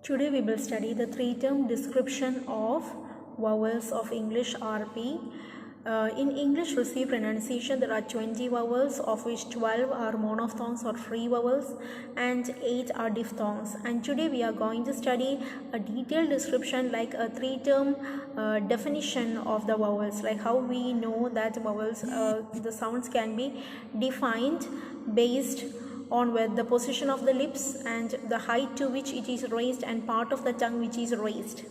Today we will study the three-term description of vowels of English RP. In English received pronunciation there are 20 vowels, of which 12 are monophthongs or free vowels and 8 are diphthongs. And today we are going to study a detailed description like a three-term definition of the vowels, like how we know that vowels, the sounds can be defined based on where the position of the lips and the height to which it is raised and part of the tongue which is raised.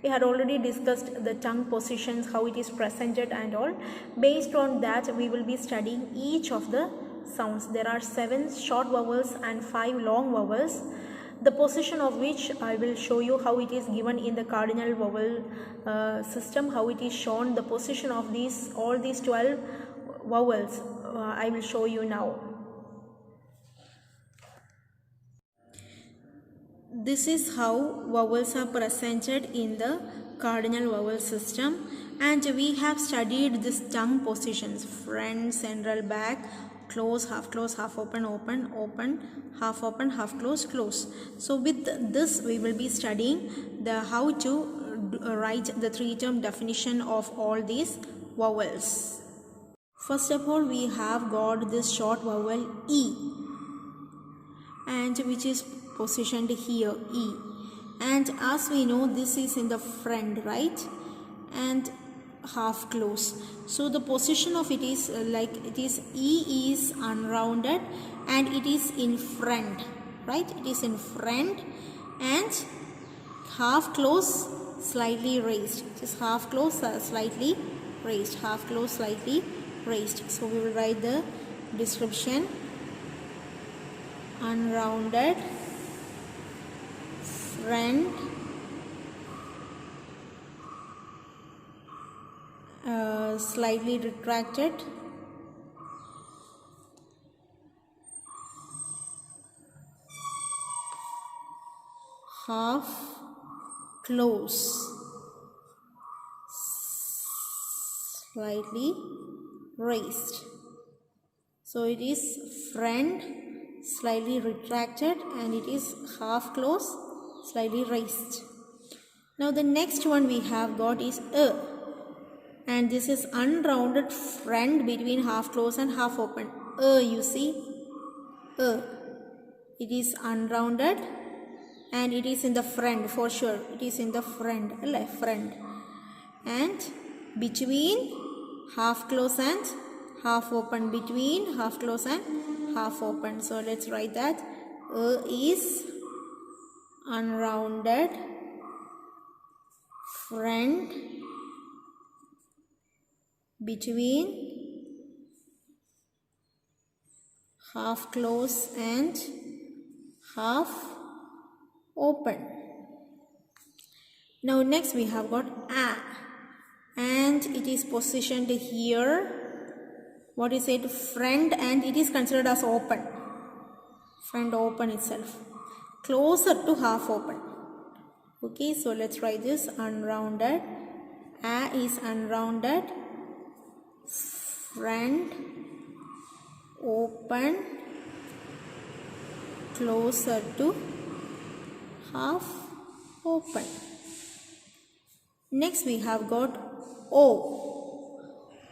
We had already discussed the tongue positions, how it is presented and all. Based on that, we will be studying each of the sounds. There are 7 short vowels and 5 long vowels, the position of which I will show you how it is given in the cardinal vowel system, how it is shown, the position of all these 12 vowels I will show you now. This is how vowels are presented in the cardinal vowel system, and we have studied this tongue positions: front, central, back, close, half open, open, open, half open, half close, close. So with this we will be studying the how to write the three-term definition of all these vowels. First of all, we have got this short vowel E, and which is positioned here, E, and as we know this is in the front, right, and half close. So the position of it is E is unrounded and it is in front, right, it is in front, and half close slightly raised. It is half close slightly raised, half close slightly raised. So we will write the description: unrounded, front, slightly retracted, half close, slightly raised. So it is front, slightly retracted, and it is half close, slightly raised. Now the next one we have got is and this is unrounded front between half close and half open. You see, it is unrounded and it is in the front for sure. It is in the front, left front, and between half close and half open, between half close and half open. So let's write that is unrounded front between half close and half open. Now next we have got A, and it is positioned here. What is it? Front, and it is considered as open. Front open itself, closer to half open. Okay, so let's write this: unrounded. A is unrounded, front open, closer to half open. Next we have got O.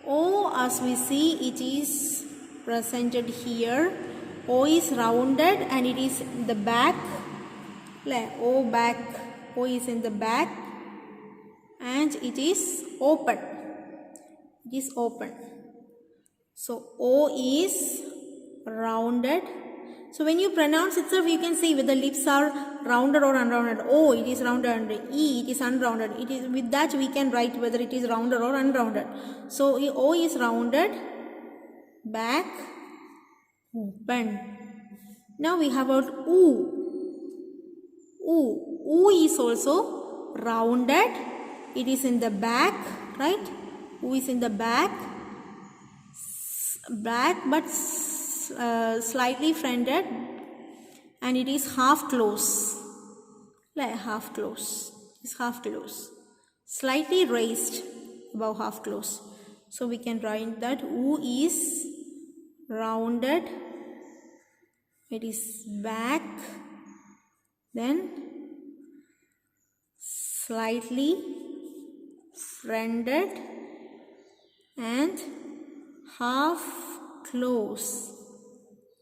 O, as we see, it is presented here. O is rounded and it is in the back. O back. O is in the back and it is open. It is open. So O is rounded. So when you pronounce itself, you can see whether the lips are rounded or unrounded. O, it is rounded. E, it is unrounded. It is with that we can write whether it is rounded or unrounded. So O is rounded, back, open. Now we have got U. U is also rounded. It is in the back, right? U is in the back, but slightly fronted, and it is half close, half close. It's half close, slightly raised above half close. So we can write that U is rounded, it is back, then slightly fronted, and half close,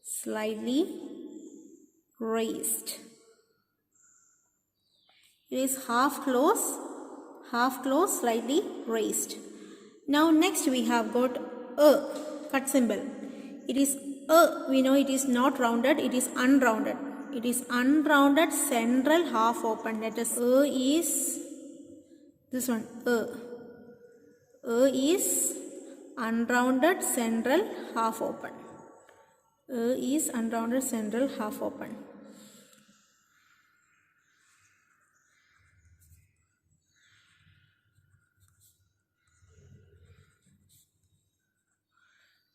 slightly raised. It is half close, slightly raised. Now next we have got a cut symbol. It is a, we know it is not rounded, it is unrounded. It is unrounded central half open. That is a is this one, a. A is unrounded central half open. A is unrounded central half open.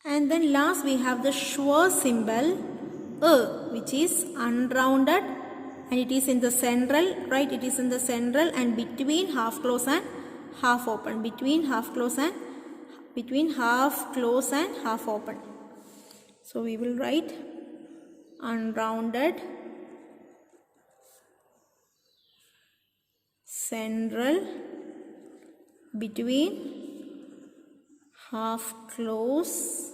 And then last we have the schwa symbol a, which is unrounded, and it is in the central, right? It is in the central and between half close and half open. Between half close and half open. So we will write unrounded central between half close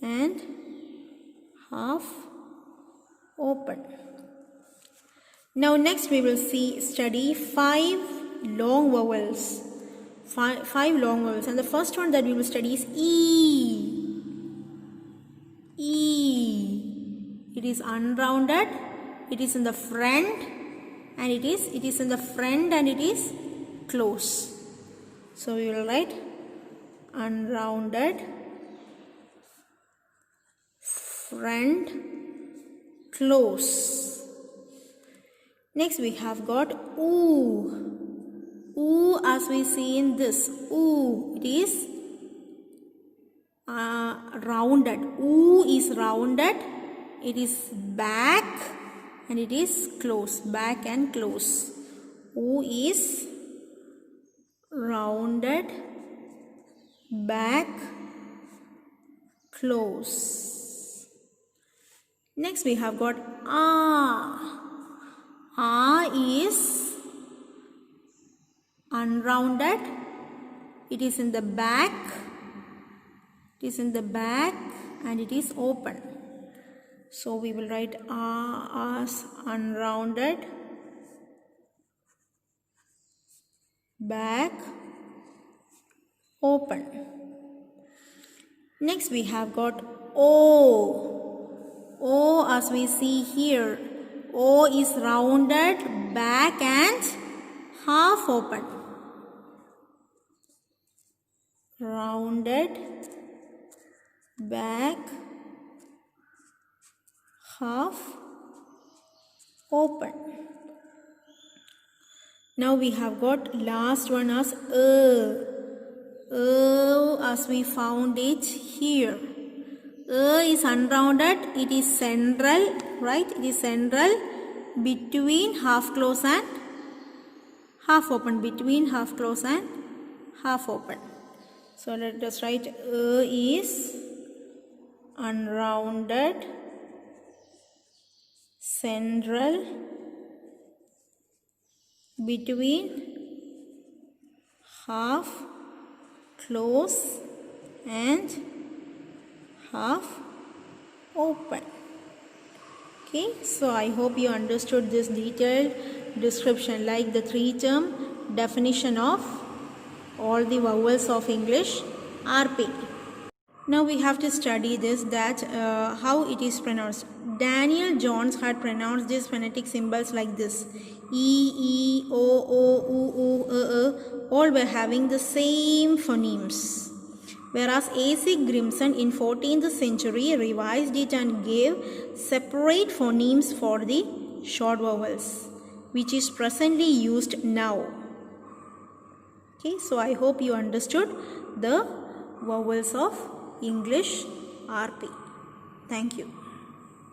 and half open. Now next we will study 5 long vowels. Five long vowels, and the first one that we will study is E. E. It is unrounded. It is in the front, and it is in the front and it is close. So we will write unrounded front close. Next we have got oo. Oo, as we see in this, oo, it is rounded. Oo is rounded. It is back and it is close. Back and close. Oo is rounded, back, close. Next we have got ah. Ah is unrounded. It is in the back. It is in the back and it is open. So we will write ah as unrounded, back, open. Next we have got O. O, as we see here, O is rounded, back and half open. Rounded, back, half open. Now we have got last one as as we found it here. Is unrounded. It is central, right? It is central between half close and half open. Between half close and half open. So let us write is unrounded, central, between half close and half open. Okay, so I hope you understood this detailed description, like the 3-term definition of all the vowels of English RP. Now we have to study this, that how it is pronounced. Daniel Jones had pronounced these phonetic symbols like this: E, O, U, all were having the same phonemes. Whereas A.C. Grimson in 14th century revised it and gave separate phonemes for the short vowels, which is presently used now. Okay, so I hope you understood the vowels of English RP. Thank you.